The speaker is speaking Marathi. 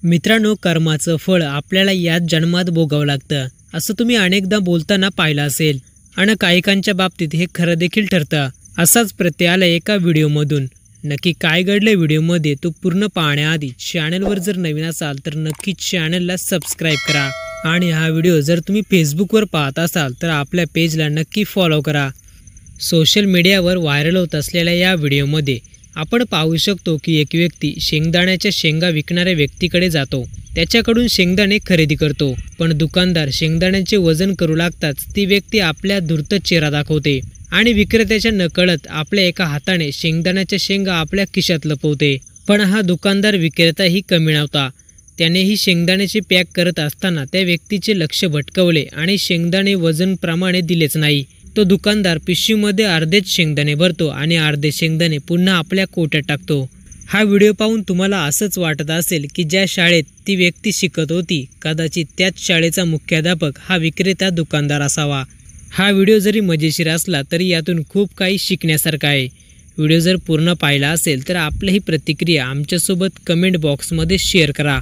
मित्रांनो, कर्माचं फळ आपल्याला याच जन्मात भोगावं लागतं असं तुम्ही अनेकदा बोलताना पाहिलं असेल आणि काहीकांच्या बाबतीत हे खरं देखील ठरतं। असाच प्रत्यय आला एका व्हिडिओमधून। नक्की काय घडलं व्हिडिओमध्ये तो पूर्ण पाहण्याआधी चॅनलवर जर नवीन असाल तर नक्कीच चॅनलला सबस्क्राईब करा आणि हा व्हिडिओ जर तुम्ही फेसबुकवर पाहत असाल तर आपल्या पेजला नक्की फॉलो करा। सोशल मीडियावर व्हायरल होत असलेल्या या व्हिडिओमध्ये आपण पाहू शकतो की एक व्यक्ती शेंगदाण्याच्या शेंगा विकणाऱ्या व्यक्तीकडे जातो, त्याच्याकडून शेंगदाणे खरेदी करतो, पण दुकानदार शेंगदाण्याचे वजन करू लागताच ती व्यक्ती आपल्या धूर्त चेहरा दाखवते आणि विक्रेत्याच्या नकळत आपल्या एका हाताने शेंगदाण्याच्या शेंगा आपल्या खिशात लपवते। पण हा दुकानदार विक्रेताही कमी नव्हता। त्याने ही शेंगदाण्याचे पॅक करत असताना त्या व्यक्तीचे लक्ष भटकवले आणि शेंगदाणे वजन प्रमाणे दिलेच नाही। तो दुकानदार पिशवीमध्ये अर्धेच शेंगदाणे भरतो आणि अर्धे शेंगदाणे पुन्हा आपल्या कोट्यात टाकतो। हा व्हिडिओ पाहून तुम्हाला असंच वाटत असेल की ज्या शाळेत ती व्यक्ती शिकत होती कदाचित त्याच शाळेचा मुख्याध्यापक हा विक्रेता दुकानदार असावा। हा व्हिडिओ जरी मजेशीर असला तरी यातून खूप काही शिकण्यासारखं आहे। व्हिडिओ जर पूर्ण पाहिला असेल तर आपली ही प्रतिक्रिया आमच्यासोबत कमेंट बॉक्समध्ये शेअर करा।